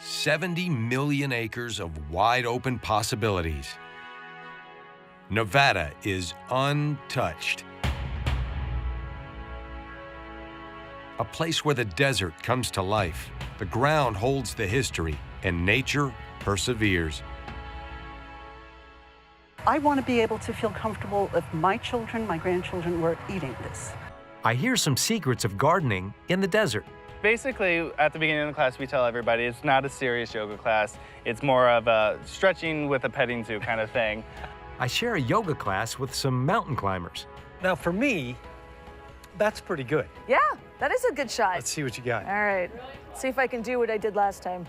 70 million acres of wide-open possibilities. Nevada is untouched. A place where the desert comes to life, the ground holds the history, and nature perseveres. I want to be able to feel comfortable if my children, my grandchildren were eating this. I hear some secrets of gardening in the desert. Basically, at the beginning of the class, we tell everybody it's not a serious yoga class. It's more of a stretching with a petting zoo kind of thing. I share a yoga class with some mountain climbers. Now, for me, that's pretty good. Yeah, that is a good shot. Let's see what you got. All right, see if I can do what I did last time.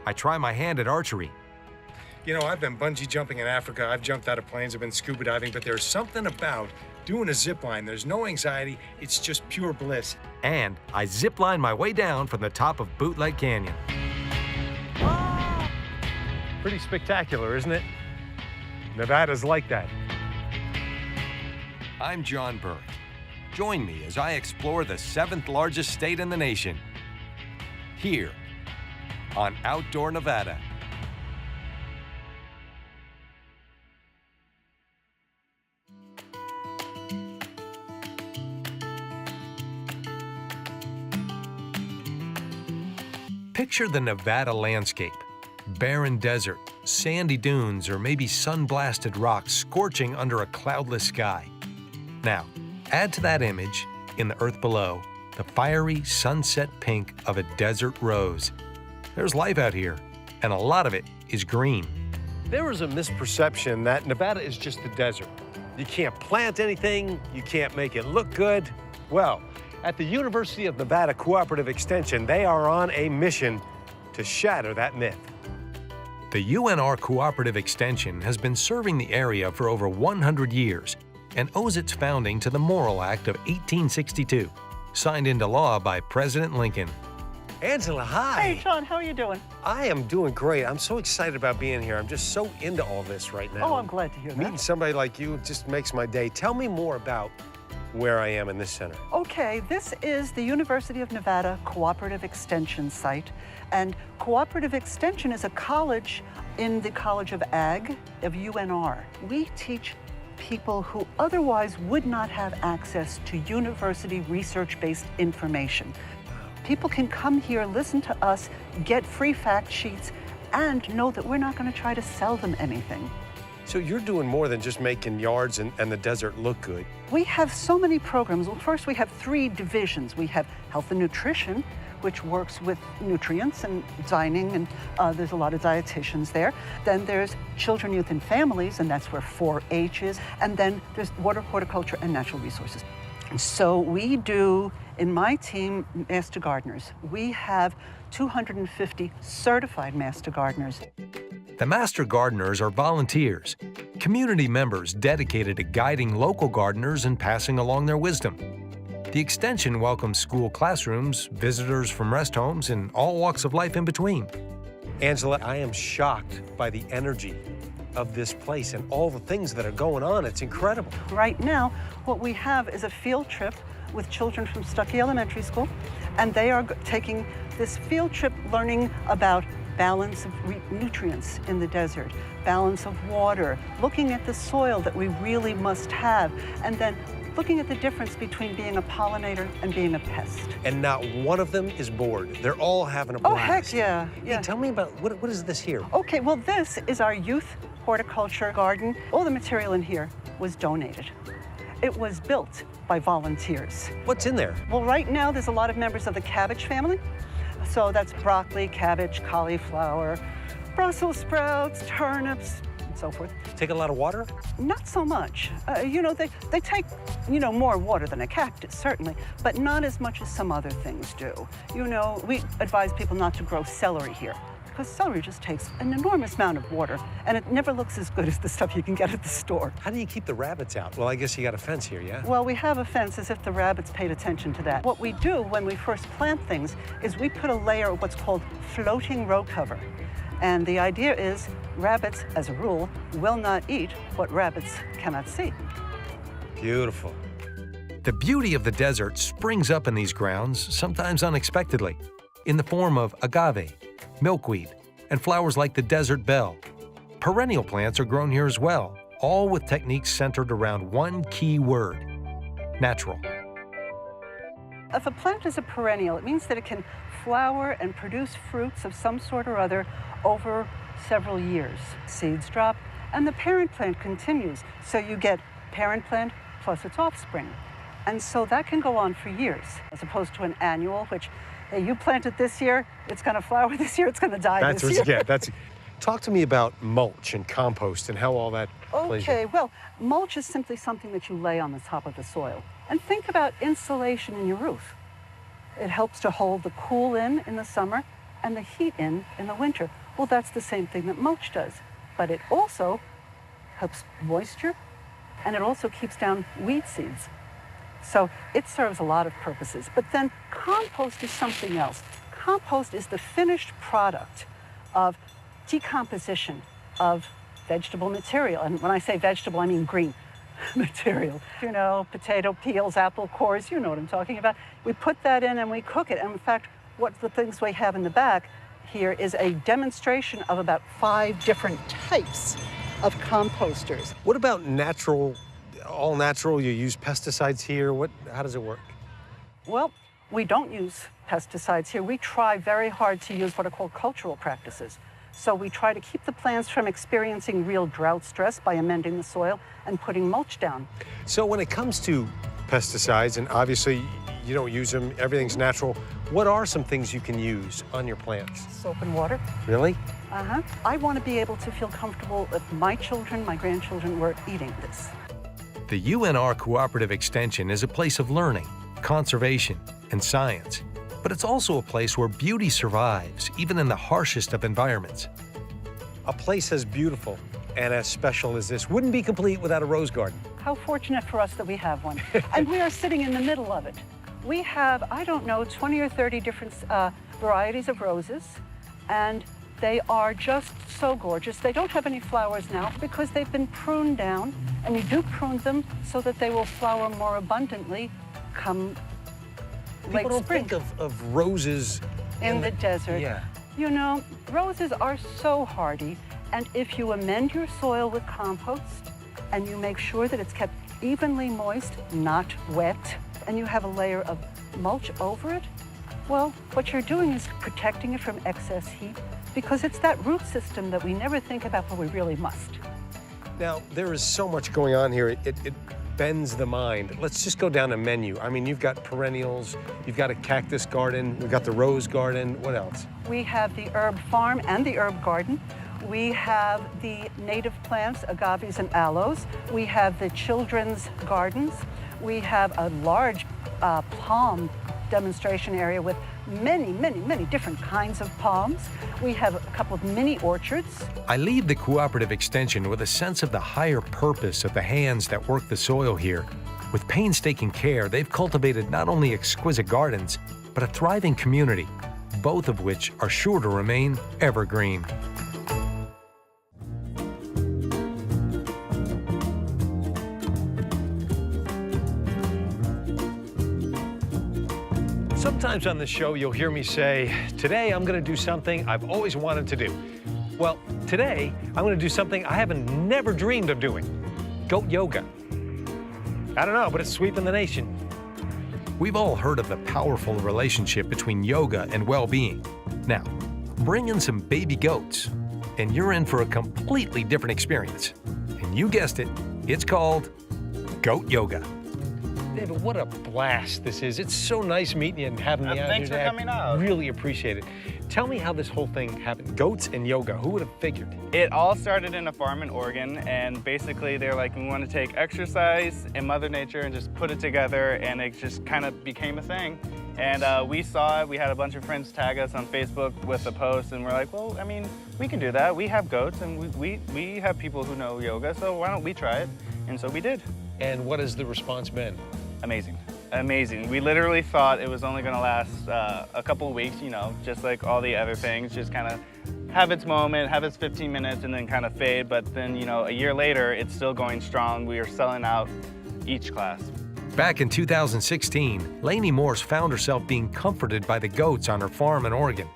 I try my hand at archery. You know, I've been bungee jumping in Africa. I've jumped out of planes. I've been scuba diving, but there's something about doing a zip line. There's no anxiety. It's just pure bliss. And I zipline my way down from the top of Bootleg Canyon. Pretty spectacular, isn't it? Nevada's like that. I'm John Burke. Join me as I explore the 7th largest state in the nation, here on Outdoor Nevada. Picture the Nevada landscape. Barren desert, sandy dunes, or maybe sun-blasted rocks scorching under a cloudless sky. Now, add to that image, in the earth below, the fiery sunset pink of a desert rose. There's life out here, and a lot of it is green. There is a misperception that Nevada is just the desert. You can't plant anything, you can't make it look good. Well, at the University of Nevada Cooperative Extension, they are on a mission to shatter that myth. The UNR Cooperative Extension has been serving the area for over 100 years and owes its founding to the Morrill Act of 1862, signed into law by President Lincoln. Angela, hi. Hey, John, how are you doing? I am doing great. I'm so excited about being here. I'm just so into all this right now. Oh, I'm glad to hear Meeting that. somebody like you just makes my day. Tell me more about where I am in this center. Okay, this is the University of Nevada Cooperative Extension site. And Cooperative Extension is a college in the College of Ag of UNR. We teach people who otherwise would not have access to university research-based information. People can come here, listen to us, get free fact sheets, and know that we're not going to try to sell them anything. So you're doing more than just making yards and the desert look good. We have so many programs. Well, first, we have 3 divisions. We have health and nutrition, which works with nutrients and dining, and there's a lot of dietitians there. Then there's children, youth, and families, and that's where 4-H is. And then there's water, horticulture, and natural resources. So we do, in my team, Master Gardeners. We have 250 certified Master Gardeners. The Master Gardeners are volunteers, community members dedicated to guiding local gardeners and passing along their wisdom. The Extension welcomes school classrooms, visitors from rest homes, and all walks of life in between. Angela, I am shocked by the energy of this place and all the things that are going on. It's incredible. Right now, what we have is a field trip with children from Stuckey Elementary School, and they are taking this field trip learning about balance of nutrients in the desert, balance of water, looking at the soil that we really must have, and then looking at the difference between being a pollinator and being a pest. And not one of them is bored. They're all having a blast. Oh, heck yeah. Hey, tell me about, what is this here? Okay, well, this is our youth horticulture garden. All the material in here was donated. It was built by volunteers. What's in there? Well, right now, there's a lot of members of the cabbage family. So that's broccoli, cabbage, cauliflower, Brussels sprouts, turnips, and so forth. Take a lot of water? Not so much. You know, they take, you know, more water than a cactus, certainly, but not as much as some other things do. You know, we advise people not to grow celery here, because celery just takes an enormous amount of water, and it never looks as good as the stuff you can get at the store. How do you keep the rabbits out? Well, I guess you got a fence here, yeah? Well, we have a fence as if the rabbits paid attention to that. What we do when we first plant things is we put a layer of what's called floating row cover. And the idea is rabbits, as a rule, will not eat what rabbits cannot see. Beautiful. The beauty of the desert springs up in these grounds, sometimes unexpectedly, in the form of agave, milkweed, and flowers like the desert bell. Perennial plants are grown here as well, all with techniques centered around one key word: natural. If a plant is a perennial, it means that it can flower and produce fruits of some sort or other over several years. Seeds drop, and the parent plant continues. So you get parent plant plus its offspring. And so that can go on for years, as opposed to an annual, which, hey, you planted this year, it's going to flower this year, it's going to die That's this what year. you get. Talk to me about mulch and compost and how all that plays in. Okay, well, mulch is simply something that you lay on the top of the soil. And think about insulation in your roof. It helps to hold the cool in the summer and the heat in the winter. Well, that's the same thing that mulch does. But it also helps moisture, and it also keeps down weed seeds. So it serves a lot of purposes. But then compost is something else. Compost is the finished product of decomposition of vegetable material. And when I say vegetable, I mean green material. You know, potato peels, apple cores, you know what I'm talking about. We put that in and we cook it. And in fact, what the things we have in the back here is a demonstration of about 5 different types of composters. What about natural, all natural? You use pesticides here? How does it work? Well, we don't use pesticides here. We try very hard to use what are called cultural practices. So we try to keep the plants from experiencing real drought stress by amending the soil and putting mulch down. So when it comes to pesticides, and obviously you don't use them, everything's natural, what are some things you can use on your plants? Soap and water. Really? I want to be able to feel comfortable if my children, my grandchildren were eating this. The UNR Cooperative Extension is a place of learning, conservation, and science. But it's also a place where beauty survives, even in the harshest of environments. A place as beautiful and as special as this wouldn't be complete without a rose garden. How fortunate for us that we have one. And we are sitting in the middle of it. We have, I don't know, 20 or 30 different varieties of roses, and they are just so gorgeous. They don't have any flowers now because they've been pruned down, and you do prune them so that they will flower more abundantly come late People don't spring. think of roses in the desert. Yeah. You know, roses are so hardy, and if you amend your soil with compost and you make sure that it's kept evenly moist, not wet, and you have a layer of mulch over it, well, what you're doing is protecting it from excess heat, because it's that root system that we never think about, but we really must. Now, there is so much going on here. It bends the mind. Let's just go down a menu. I mean, you've got perennials, you've got a cactus garden, we've got the rose garden. What else? We have the herb farm and the herb garden. We have the native plants, agaves and aloes. We have the children's gardens. We have a large palm demonstration area with many, many, many different kinds of palms. We have a couple of mini orchards. I leave the Cooperative Extension with a sense of the higher purpose of the hands that work the soil here. With painstaking care, they've cultivated not only exquisite gardens, but a thriving community, both of which are sure to remain evergreen. Sometimes on this show, you'll hear me say, today I'm going to do something I've always wanted to do. Well, today I'm going to do something I haven't never dreamed of doing, goat yoga. I don't know, but it's sweeping the nation. We've all heard of the powerful relationship between yoga and well-being. Now, bring in some baby goats, and you're in for a completely different experience. And you guessed it, it's called goat yoga. David, what a blast this is. It's so nice meeting you and having me out here Thanks for today. coming out. Really appreciate it. Tell me how this whole thing happened. Goats and yoga, who would have figured? It all started in a farm in Oregon, and basically they're like, we want to take exercise and Mother Nature and just put it together, and it just kind of became a thing. And we saw it. We had a bunch of friends tag us on Facebook with a post, and we're like, well, I mean, we can do that. We have goats, and we have people who know yoga, so why don't we try it? And so we did. And what has the response been? Amazing. Amazing. We literally thought it was only going to last a couple of weeks, you know, just like all the other things, just kind of have its moment, have its 15 minutes, and then kind of fade. But then, you know, a year later, it's still going strong. We are selling out each class. Back in 2016, Lainey Morse found herself being comforted by the goats on her farm in Oregon.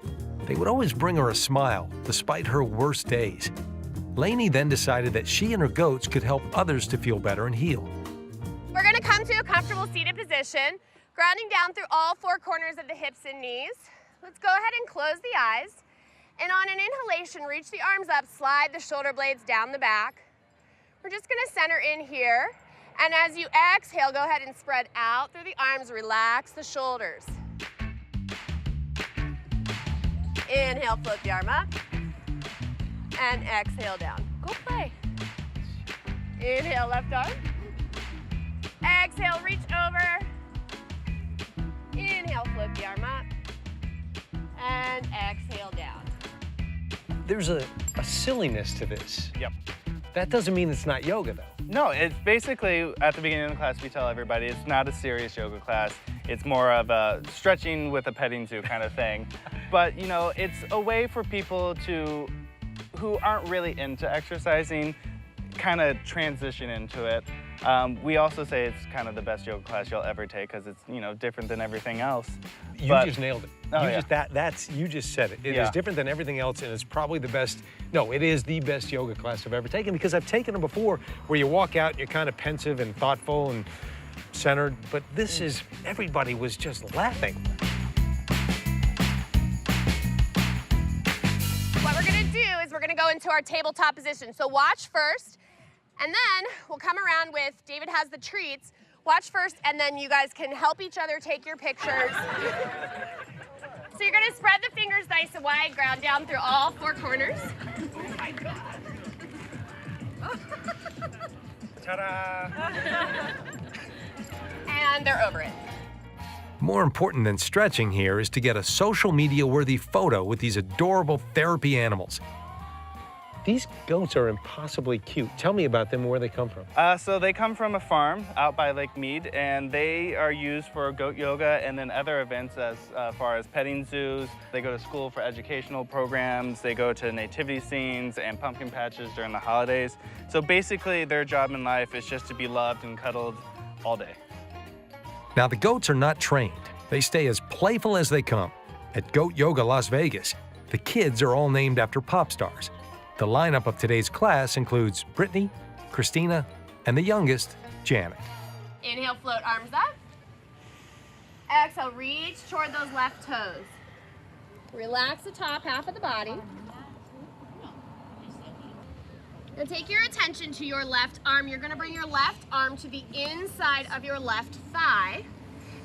They would always bring her a smile, despite her worst days. Lainey then decided that she and her goats could help others to feel better and heal. We're gonna come to a comfortable seated position, grounding down through all four corners of the hips and knees. Let's go ahead and close the eyes. And on an inhalation, reach the arms up, slide the shoulder blades down the back. We're just gonna center in here. And as you exhale, go ahead and spread out through the arms, relax the shoulders. Inhale, float the arm up. And exhale down. Go play. Inhale, left arm. Exhale, reach over. Inhale, float the arm up. And exhale down. There's a silliness to this. Yep. That doesn't mean it's not yoga, though. No, it's basically, at the beginning of the class, we tell everybody it's not a serious yoga class. It's more of a stretching with a petting zoo kind of thing. But, you know, it's a way for people who aren't really into exercising, kind of transition into it. We also say it's kind of the best yoga class you'll ever take because it's, you know, different than everything else. You just nailed it. Oh, You just said it. It is different than everything else, and it's probably the best. No, it is the best yoga class I've ever taken because I've taken them before where you walk out and you're kind of pensive and thoughtful and centered, but this is, everybody was just laughing. What we're gonna do is we're gonna go into our tabletop position. So watch first, and then we'll come around with, David has the treats. Watch first, and then you guys can help each other take your pictures. So you're gonna spread the fingers nice and wide, ground down through all four corners. Oh my God. Ta-da! And they're over it. More important than stretching here is to get a social media-worthy photo with these adorable therapy animals. These goats are impossibly cute. Tell me about them and where they come from. So they come from a farm out by Lake Mead, and they are used for goat yoga and then other events as far as petting zoos. They go to school for educational programs. They go to nativity scenes and pumpkin patches during the holidays. So basically their job in life is just to be loved and cuddled all day. Now, the goats are not trained. They stay as playful as they come. At Goat Yoga Las Vegas, the kids are all named after pop stars. The lineup of today's class includes Brittany, Christina, and the youngest, Janet. Inhale, float arms up. Exhale, reach toward those left toes. Relax the top half of the body. Now take your attention to your left arm. You're gonna bring your left arm to the inside of your left thigh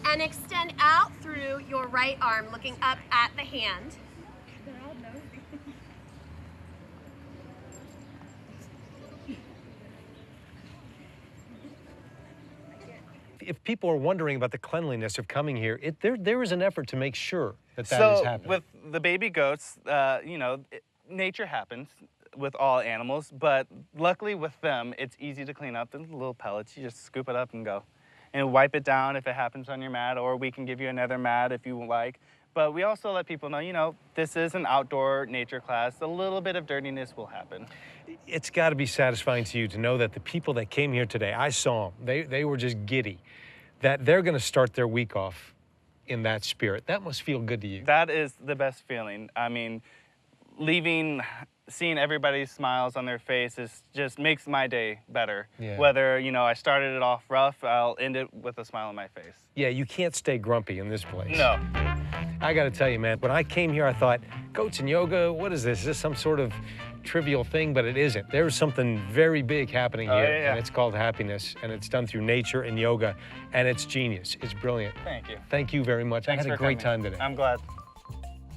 and extend out through your right arm, looking up at the hand. If people are wondering about the cleanliness of coming here, there is an effort to make sure that is happening. With the baby goats, you know, nature happens with all animals, but luckily with them, it's easy to clean up the little pellets. You just scoop it up and go. And wipe it down if it happens on your mat, or we can give you another mat if you like. But we also let people know, you know, this is an outdoor nature class. A little bit of dirtiness will happen. It's got to be satisfying to you to know that the people that came here today, I saw them, they were just giddy, that they're going to start their week off in that spirit. That must feel good to you. That is the best feeling. I mean, seeing everybody's smiles on their faces just makes my day better. Yeah. Whether, you know, I started it off rough, I'll end it with a smile on my face. Yeah, you can't stay grumpy in this place. No. I got to tell you, man, when I came here, I thought, goats and yoga, what is this? Is this some sort of trivial thing? But it isn't. There's something very big happening here, and it's called happiness, and it's done through nature and yoga, and it's genius. It's brilliant. Thank you. Thank you very much. Thanks I had a for great coming. time today. I'm glad.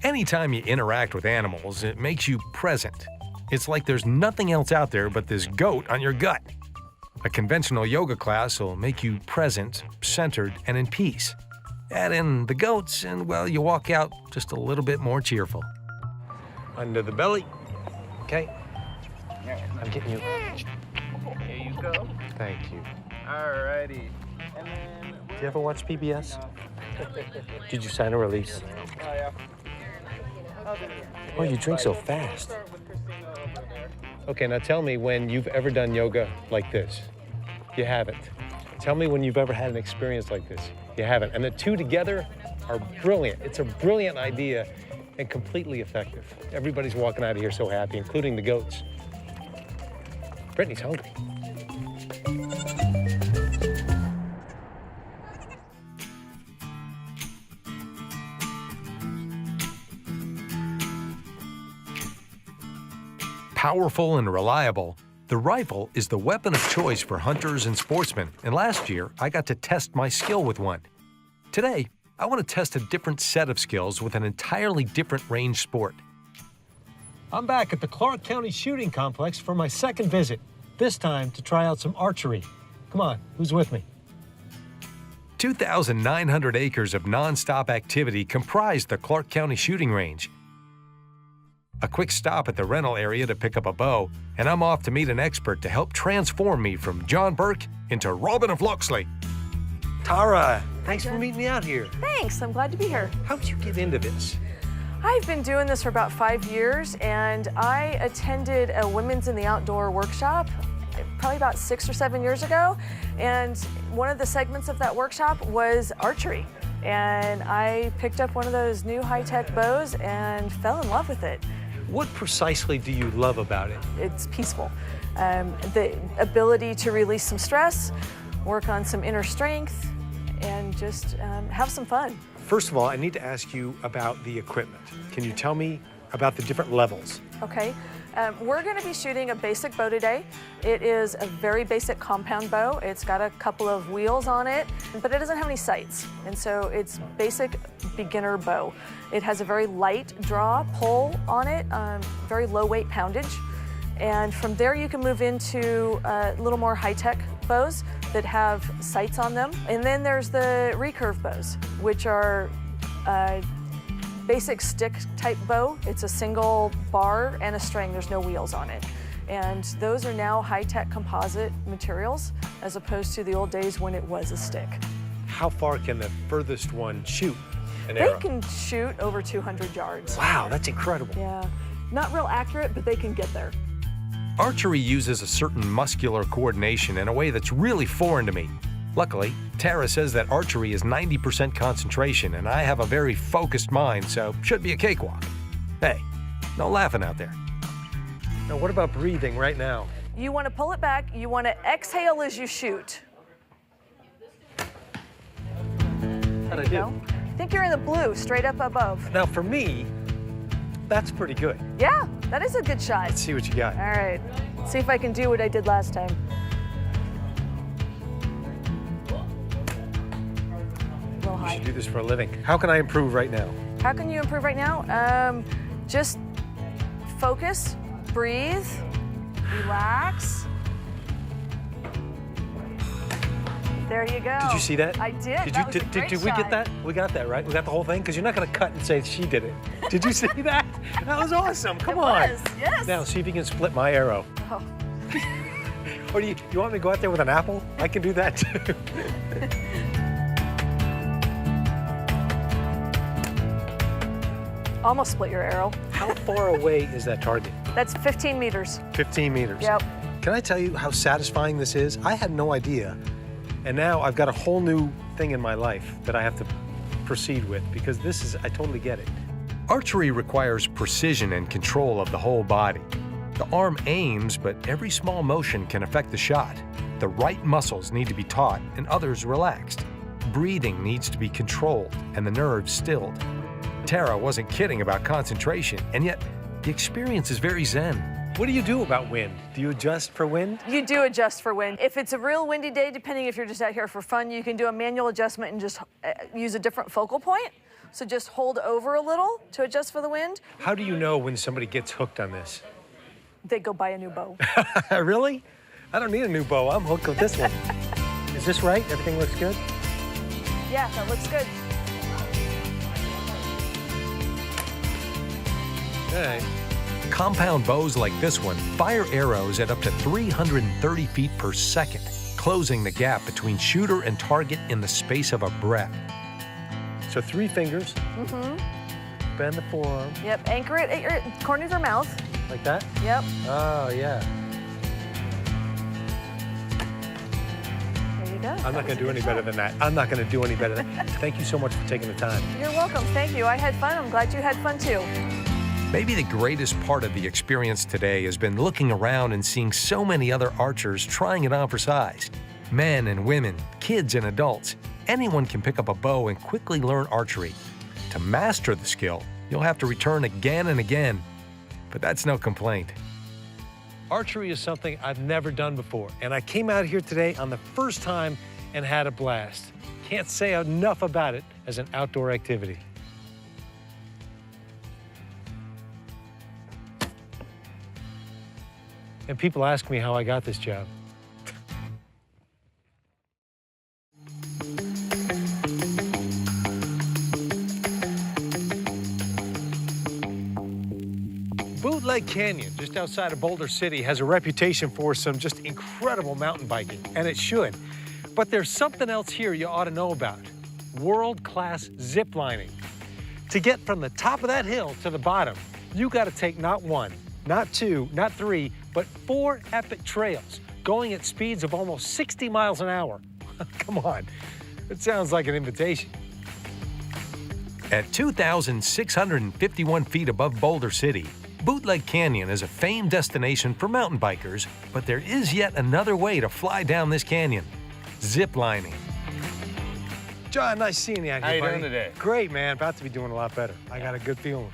Anytime you interact with animals, it makes you present. It's like there's nothing else out there but this goat on your gut. A conventional yoga class will make you present, centered, and in peace. Add in the goats, and well, you walk out just a little bit more cheerful. Under the belly. Okay. I'm getting you. Here you go. Thank you. Alrighty. And then Do you ever watch PBS? Did you sign a release? Oh, yeah. Oh, you drink so fast. Okay, now tell me when you've ever done yoga like this. You haven't. Tell me when you've ever had an experience like this. You haven't. And the two together are brilliant. It's a brilliant idea. and completely effective. Everybody's walking out of here so happy, including the goats. Brittany's hungry. Powerful and reliable, the rifle is the weapon of choice for hunters and sportsmen, and last year I got to test my skill with one. Today, I want to test a different set of skills with an entirely different range sport. I'm back at the Clark County Shooting Complex for my second visit, this time to try out some archery. Come on, who's with me? 2,900 acres of nonstop activity comprise the Clark County Shooting Range. A quick stop at the rental area to pick up a bow, and I'm off to meet an expert to help transform me from John Burke into Robin of Locksley. Tara, thanks for meeting me out here. Thanks, I'm glad to be here. How'd you get into this? I've been doing this for about 5 years, and I attended a Women's in the Outdoor workshop probably about 6 or 7 years ago, and one of the segments of that workshop was archery. And I picked up one of those new high-tech bows and fell in love with it. What precisely do you love about it? It's peaceful. The ability to release some stress, work on some inner strength, and just have some fun. First of all, I need to ask you about the equipment. Can you tell me about the different levels? Okay. We're going to be shooting a basic bow today. It is a very basic compound bow. It's got a couple of wheels on it, but it doesn't have any sights. And so it's basic beginner bow. It has a very light draw pull on it, very low weight poundage. And from there you can move into a little more high-tech bows that have sights on them. And then there's the recurve bows, which are basic stick type bow. It's a single bar and a string. There's no wheels on it. And those are now high-tech composite materials as opposed to the old days when it was a stick. How far can the furthest one shoot an arrow? They can shoot over 200 yards. Wow, that's incredible. Yeah, not real accurate, but they can get there. Archery uses a certain muscular coordination in a way that's really foreign to me. Luckily, Tara says that archery is 90% concentration, and I have a very focused mind, so should be a cakewalk. Hey, no laughing out there. Now, what about breathing right now? You want to pull it back. You want to exhale as you shoot. How'd I You do? know? I think you're in the blue, straight up above. Now, for me, that's pretty good. Yeah, that is a good shot. Let's see what you got. All right, see if I can do what I did last time. A little You high. should do this for a living. How can I improve right now? How can you improve right now? Just focus, breathe, relax. There you go. Did you see that? I did. Did That was a great we get shot. that? We got that, right? We got the whole thing? Because you're not going to cut and say she did it. Did you see that? That was awesome. Come on. It was, yes. Now, see if you can split my arrow. Oh. Or do you want me to go out there with an apple? I can do that too. Almost split your arrow. How far away is that target? That's 15 meters. 15 meters. Yep. Can I tell you how satisfying this is? I had no idea. And now I've got a whole new thing in my life that I have to proceed with because this is, I totally get it. Archery requires precision and control of the whole body. The arm aims, but every small motion can affect the shot. The right muscles need to be taut and others relaxed. Breathing needs to be controlled and the nerves stilled. Tara wasn't kidding about concentration, and yet the experience is very zen. What do you do about wind? Do you adjust for wind? You do adjust for wind. If it's a real windy day, depending if you're just out here for fun, you can do a manual adjustment and just use a different focal point. So just hold over a little to adjust for the wind. How do you know when somebody gets hooked on this? They go buy a new bow. Really? I don't need a new bow. I'm hooked with this one. Is this right? Everything looks good? Yeah, that looks good. All right. Compound bows like this one fire arrows at up to 330 feet per second, closing the gap between shooter and target in the space of a breath. So 3 fingers. Mm-hmm. Bend the forearm. Yep, anchor it at your corner of your mouth. Like that? Yep, Oh, yeah. there you Yeah. I'm not going to do any better than that. I'm not going to do any better than that. Thank you so much for taking the time. You're welcome. Thank you. I had fun. I'm glad you had fun too. Maybe the greatest part of the experience today has been looking around and seeing so many other archers trying it on for size. Men and women, kids and adults, anyone can pick up a bow and quickly learn archery. To master the skill, you'll have to return again and again, but that's no complaint. Archery is something I've never done before, and I came out here today on the first time and had a blast. Can't say enough about it as an outdoor activity. And people ask me how I got this job. Bootleg Canyon, just outside of Boulder City, has a reputation for some just incredible mountain biking, and it should. But there's something else here you ought to know about: world-class ziplining. To get from the top of that hill to the bottom, you got to take not one, not two, not three, but 4 epic trails, going at speeds of almost 60 miles an hour. Come on, it sounds like an invitation. At 2,651 feet above Boulder City, Bootleg Canyon is a famed destination for mountain bikers, but there is yet another way to fly down this canyon: ziplining. John, nice seeing you out here, How you buddy. doing today? Great, man. About to be doing a lot better. I got a good feeling.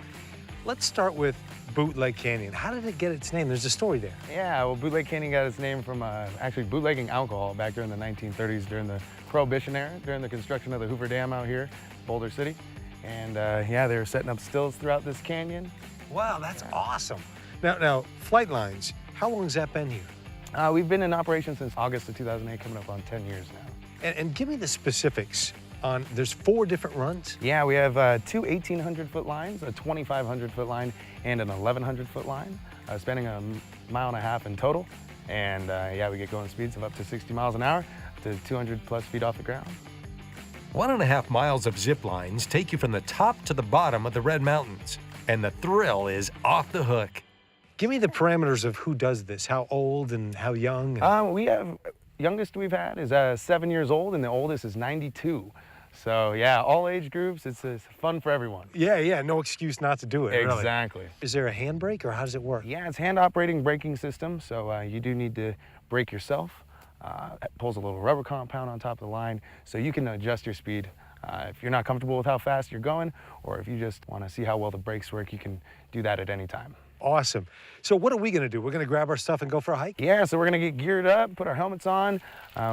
Let's start with Bootleg Canyon. How did it get its name? There's a story there. Yeah, well, Bootleg Canyon got its name from actually bootlegging alcohol back during the 1930s, during the Prohibition era, during the construction of the Hoover Dam out here, Boulder City. And yeah, they were setting up stills throughout this canyon. Wow, that's awesome. Now, flight lines, how long has that been here? We've been in operation since August of 2008, coming up on 10 years now. And give me the specifics on, there's 4 different runs? Yeah, we have 2 1,800-foot lines, a 2,500-foot line, and an 1,100-foot line, spanning 1.5 miles in total. And yeah, we get going speeds of up to 60 miles an hour, to 200+ feet off the ground. 1.5 miles of zip lines take you from the top to the bottom of the Red Mountains, and the thrill is off the hook. Give me the parameters of who does this, how old and how young. We have, youngest we've had is 7 years old, and the oldest is 92. So yeah, all age groups, it's fun for everyone. Yeah, no excuse not to do it, really. Exactly. Is there a handbrake, or how does it work? Yeah, it's hand-operating braking system, so you do need to brake yourself. It pulls a little rubber compound on top of the line, so you can adjust your speed. If you're not comfortable with how fast you're going, or if you just want to see how well the brakes work, you can do that at any time. Awesome. So what are we going to do? We're going to grab our stuff and go for a hike? Yeah, so we're going to get geared up, put our helmets on.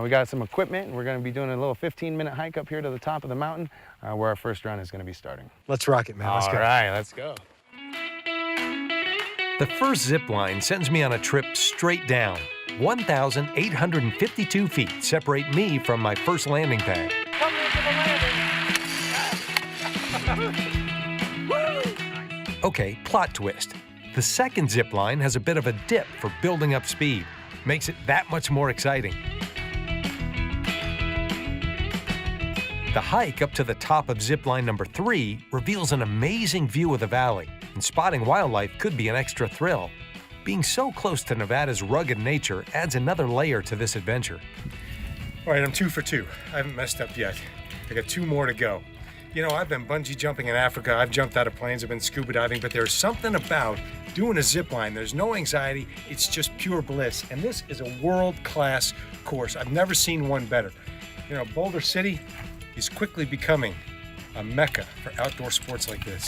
We got some equipment, and we're going to be doing a little 15-minute hike up here to the top of the mountain, where our first run is going to be starting. Let's rock it, man. Let's go. All right, let's go. The first zip line sends me on a trip straight down. 1,852 feet separate me from my first landing pad. Okay, plot twist. The second zip line has a bit of a dip for building up speed. Makes it that much more exciting. The hike up to the top of zip line number 3 reveals an amazing view of the valley, and spotting wildlife could be an extra thrill. Being so close to Nevada's rugged nature adds another layer to this adventure. All right, I'm 2 for 2. I haven't messed up yet. I got 2 more to go. You know, I've been bungee jumping in Africa, I've jumped out of planes, I've been scuba diving, but there's something about doing a zip line. There's no anxiety, it's just pure bliss. And this is a world-class course. I've never seen one better. You know, Boulder City is quickly becoming a mecca for outdoor sports like this.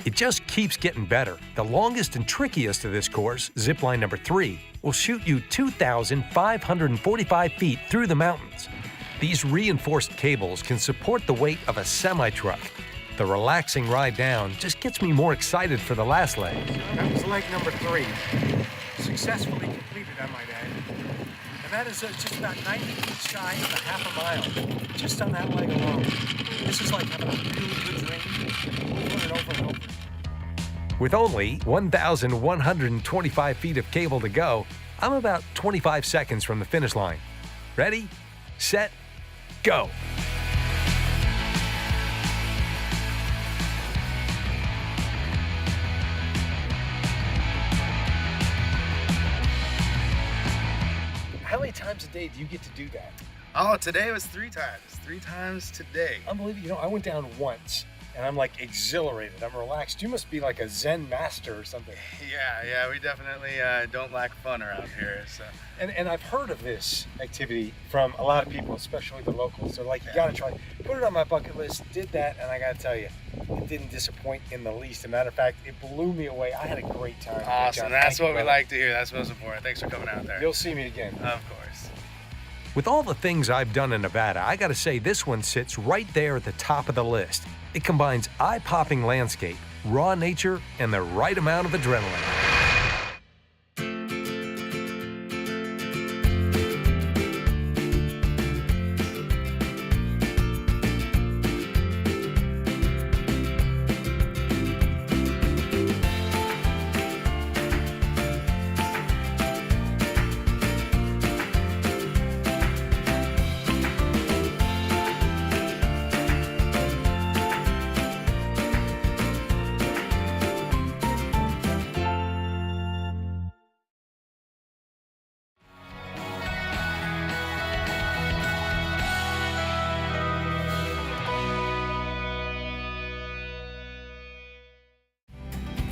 It just keeps getting better. The longest and trickiest of this course, zipline number 3, will shoot you 2,545 feet through the mountains. These reinforced cables can support the weight of a semi-truck. The relaxing ride down just gets me more excited for the last leg. That was leg number 3. Successfully completed, I might add. And that is just about 90 feet shy of a half a mile, just on that leg alone. This is like having a really good dream, over and over and over. With only 1,125 feet of cable to go, I'm about 25 seconds from the finish line. Ready, set, go. How many times a day do you get to do that? Oh, today was 3 times. 3 times today. Unbelievable. You know, I went down once, and I'm like exhilarated. I'm relaxed. You must be like a Zen master or something. Yeah, we definitely don't lack fun around here. So. And I've heard of this activity from a lot of people, especially the locals. They're like, you gotta try it. Put it on my bucket list, did that, and I gotta tell you, it didn't disappoint in the least. As a matter of fact, it blew me away. I had a great time. Awesome, that's what we like to hear. That's most important. Thanks for coming out there. You'll see me again. Of course. With all the things I've done in Nevada, I gotta say this one sits right there at the top of the list. It combines eye-popping landscape, raw nature, and the right amount of adrenaline.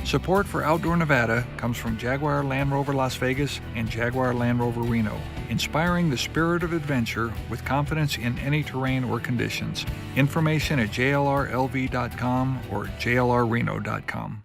Support for Outdoor Nevada comes from Jaguar Land Rover Las Vegas and Jaguar Land Rover Reno, inspiring the spirit of adventure with confidence in any terrain or conditions. Information at jlrlv.com or jlrreno.com.